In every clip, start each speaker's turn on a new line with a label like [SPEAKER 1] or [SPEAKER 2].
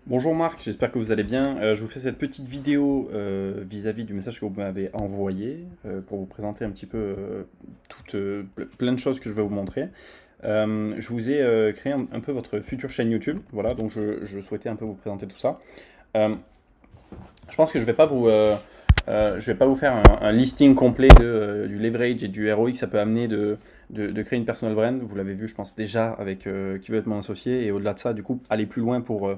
[SPEAKER 1] Bonjour Marc, j'espère que vous allez bien. Je vous fais cette petite vidéo vis-à-vis du message que vous m'avez envoyé pour vous présenter un petit peu plein de choses que je vais vous montrer. Je vous ai créé un peu votre future chaîne YouTube, voilà, donc je souhaitais un peu vous présenter tout ça. Euh, je pense que je vais pas vous faire un listing complet du leverage et du ROI que ça peut amener de créer une personal brand. Vous l'avez vu, je pense déjà avec qui veut être mon associé. Et au-delà de ça, du coup, aller plus loin pour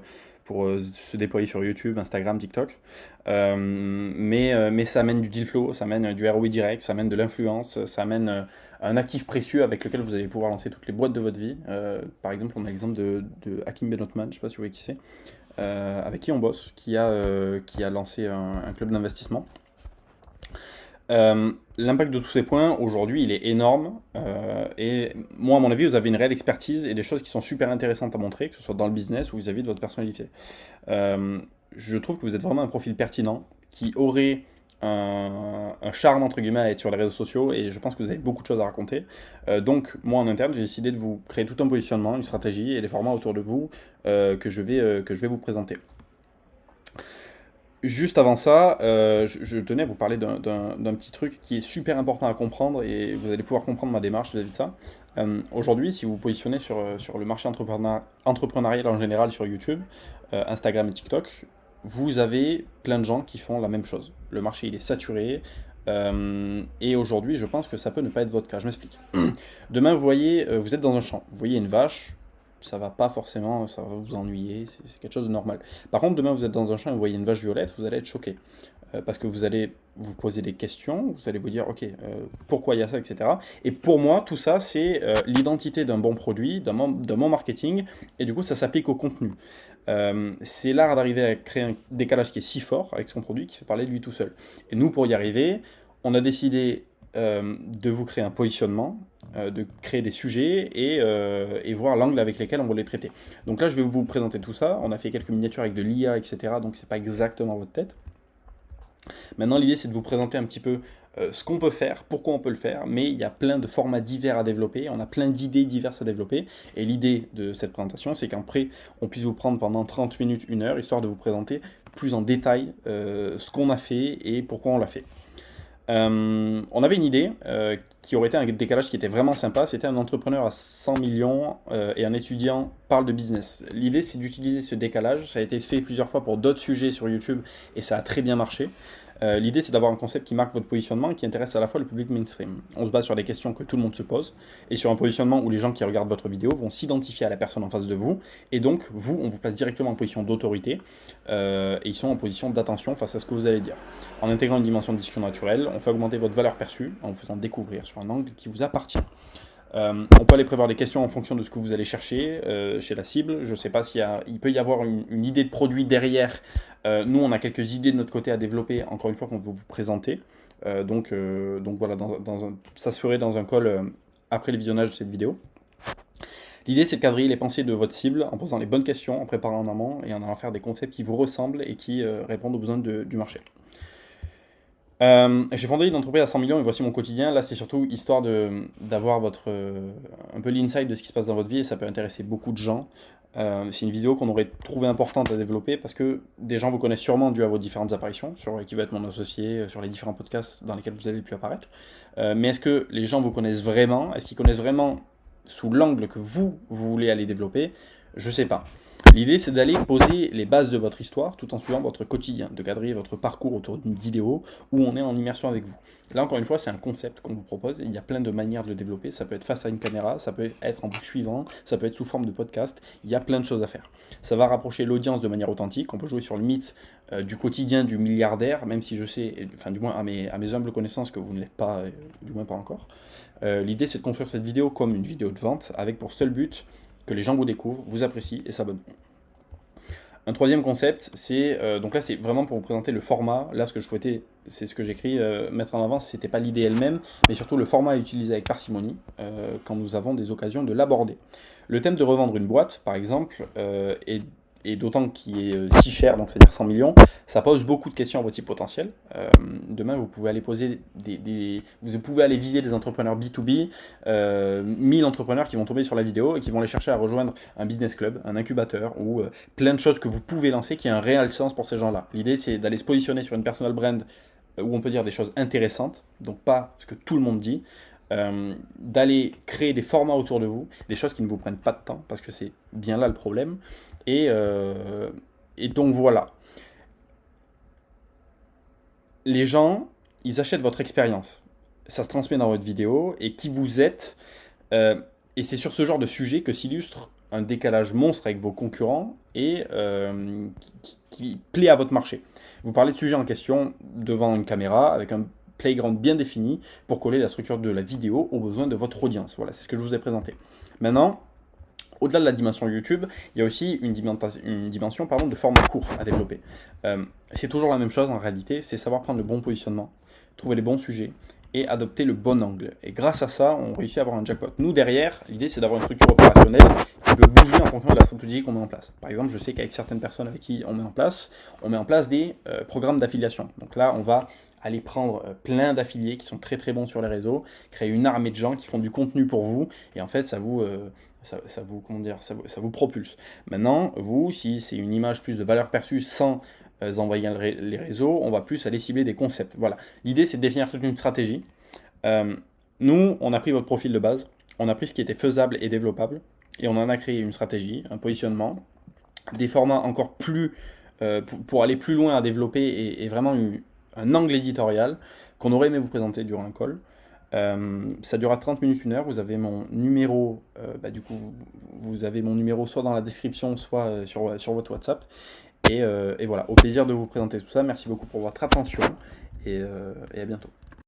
[SPEAKER 1] se déployer sur YouTube, Instagram, TikTok. Mais ça amène du deal flow, ça amène du ROI direct, ça amène de l'influence, ça amène un actif précieux avec lequel vous allez pouvoir lancer toutes les boîtes de votre vie. Par exemple, on a l'exemple de Hakim Benotman, je ne sais pas si vous voyez qui c'est, avec qui on bosse, qui a lancé un club d'investissement. L'impact de tous ces points, aujourd'hui, il est énorme. Et moi, à mon avis, vous avez une réelle expertise et des choses qui sont super intéressantes à montrer, que ce soit dans le business ou vis-à-vis de votre personnalité. Euh, je trouve que vous êtes vraiment un profil pertinent qui aurait un charme, entre guillemets, à être sur les réseaux sociaux et je pense que vous avez beaucoup de choses à raconter. Donc, moi, en interne, j'ai décidé de vous créer tout un positionnement, une stratégie et des formats autour de vous que je vais vous présenter. Juste avant ça, je tenais à vous parler d'un petit truc qui est super important à comprendre et vous allez pouvoir comprendre ma démarche vis-à-vis de ça. Aujourd'hui, si vous vous positionnez sur le marché entrepreneurial en général sur YouTube, Instagram et TikTok, vous avez plein de gens qui font la même chose. Le marché, il est saturé. Et aujourd'hui, je pense que ça peut ne pas être votre cas. Je m'explique. Demain, vous voyez, vous êtes dans un champ, vous voyez une vache, ça va pas forcément, ça va vous ennuyer, c'est quelque chose de normal. Par contre, demain, vous êtes dans un champ et vous voyez une vache violette, vous allez être choqué. Parce que vous allez vous poser des questions, vous allez vous dire, ok, pourquoi il y a ça, etc. Et pour moi, tout ça, c'est l'identité d'un bon produit, d'un bon marketing, et du coup, ça s'applique au contenu. C'est l'art d'arriver à créer un décalage qui est si fort avec son produit qui fait parler de lui tout seul. Et nous, pour y arriver, on a décidé de vous créer un positionnement, de créer des sujets et voir l'angle avec lesquels on va les traiter. Donc là, je vais vous présenter tout ça. On a fait quelques miniatures avec de l'IA, etc. Donc c'est pas exactement votre tête. Maintenant, l'idée, c'est de vous présenter un petit peu ce qu'on peut faire, pourquoi on peut le faire, mais il y a plein de formats divers à développer, on a plein d'idées diverses à développer, et l'idée de cette présentation, c'est qu'après, on puisse vous prendre pendant 30 minutes, 1 heure, histoire de vous présenter plus en détail ce qu'on a fait et pourquoi on l'a fait. On avait une idée qui aurait été un décalage qui était vraiment sympa, c'était un entrepreneur à 100 millions et un étudiant parle de business. L'idée, c'est d'utiliser ce décalage, ça a été fait plusieurs fois pour d'autres sujets sur YouTube et ça a très bien marché. L'idée, c'est d'avoir un concept qui marque votre positionnement et qui intéresse à la fois le public mainstream. On se base sur des questions que tout le monde se pose et sur un positionnement où les gens qui regardent votre vidéo vont s'identifier à la personne en face de vous et donc vous, on vous place directement en position d'autorité et ils sont en position d'attention face à ce que vous allez dire. En intégrant une dimension de discussion naturelle, on fait augmenter votre valeur perçue en vous faisant découvrir sur un angle qui vous appartient. On peut aller prévoir des questions en fonction de ce que vous allez chercher chez la cible. Je ne sais pas il peut y avoir une idée de produit derrière. Nous, on a quelques idées de notre côté à développer, encore une fois, qu'on veut vous présenter. Donc voilà, ça se ferait dans un call après le visionnage de cette vidéo. L'idée, c'est de quadriller les pensées de votre cible en posant les bonnes questions, en préparant en amont et en allant faire des concepts qui vous ressemblent et qui répondent aux besoins du marché. J'ai fondé une entreprise à 100 millions et voici mon quotidien. Là, c'est surtout histoire d'avoir un peu l'insight de ce qui se passe dans votre vie et ça peut intéresser beaucoup de gens. C'est une vidéo qu'on aurait trouvé importante à développer parce que des gens vous connaissent sûrement dû à vos différentes apparitions, sur qui va être mon associé, sur les différents podcasts dans lesquels vous avez pu apparaître. Mais est-ce que les gens vous connaissent vraiment? Est-ce qu'ils connaissent vraiment sous l'angle que vous voulez aller développer? Je sais pas. L'idée, c'est d'aller poser les bases de votre histoire tout en suivant votre quotidien, de quadriller votre parcours autour d'une vidéo où on est en immersion avec vous. Là, encore une fois, c'est un concept qu'on vous propose et il y a plein de manières de le développer. Ça peut être face à une caméra, ça peut être en vous suivant, ça peut être sous forme de podcast. Il y a plein de choses à faire. Ça va rapprocher l'audience de manière authentique. On peut jouer sur le mythe du quotidien du milliardaire, même si je sais, enfin, du moins à mes humbles connaissances, que vous ne l'êtes pas, du moins pas encore. L'idée, c'est de construire cette vidéo comme une vidéo de vente avec pour seul but que les gens vous découvrent, vous apprécient et s'abonnent. Un troisième concept, donc là c'est vraiment pour vous présenter le format. Là ce que je souhaitais, c'est ce que j'écris, mettre en avant, c'était pas l'idée elle-même, mais surtout le format à utiliser avec parcimonie quand nous avons des occasions de l'aborder. Le thème de revendre une boîte, par exemple, et d'autant qu'il est si cher, donc c'est-à-dire 100 millions, ça pose beaucoup de questions à votre site potentiel. Demain, vous pouvez aller poser vous pouvez aller viser des entrepreneurs B2B, 1000 entrepreneurs qui vont tomber sur la vidéo et qui vont aller chercher à rejoindre un business club, un incubateur ou plein de choses que vous pouvez lancer qui a un réel sens pour ces gens-là. L'idée, c'est d'aller se positionner sur une personal brand où on peut dire des choses intéressantes, donc pas ce que tout le monde dit, d'aller créer des formats autour de vous, des choses qui ne vous prennent pas de temps, parce que c'est bien là le problème. Et donc voilà. Les gens, ils achètent votre expérience. Ça se transmet dans votre vidéo, et qui vous êtes. Et c'est sur ce genre de sujet que s'illustre un décalage monstre avec vos concurrents et qui plaît à votre marché. Vous parlez de sujet en question devant une caméra avec un playground bien défini pour coller la structure de la vidéo aux besoins de votre audience. Voilà, c'est ce que je vous ai présenté. Maintenant, au-delà de la dimension YouTube, il y a aussi une dimension de format court à développer. C'est toujours la même chose en réalité, c'est savoir prendre le bon positionnement, trouver les bons sujets et adopter le bon angle. Et grâce à ça, on réussit à avoir un jackpot. Nous, derrière, l'idée, c'est d'avoir une structure opérationnelle qui peut bouger en fonction de la stratégie qu'on met en place. Par exemple, je sais qu'avec certaines personnes avec qui on met en place des programmes d'affiliation. Donc là, on va aller prendre plein d'affiliés qui sont très très bons sur les réseaux, créer une armée de gens qui font du contenu pour vous, et en fait, ça vous propulse. Maintenant, vous, si c'est une image plus de valeur perçue sans envahir les réseaux, on va plus aller cibler des concepts. Voilà. L'idée, c'est de définir toute une stratégie. Nous, on a pris votre profil de base, on a pris ce qui était faisable et développable, et on en a créé une stratégie, un positionnement, des formats encore plus, pour aller plus loin à développer, et vraiment un angle éditorial qu'on aurait aimé vous présenter durant un call. Ça durera 30 minutes, 1 heure. Vous avez mon numéro, du coup, vous avez mon numéro soit dans la description, soit sur votre WhatsApp. Et voilà, au plaisir de vous présenter tout ça. Merci beaucoup pour votre attention et à bientôt.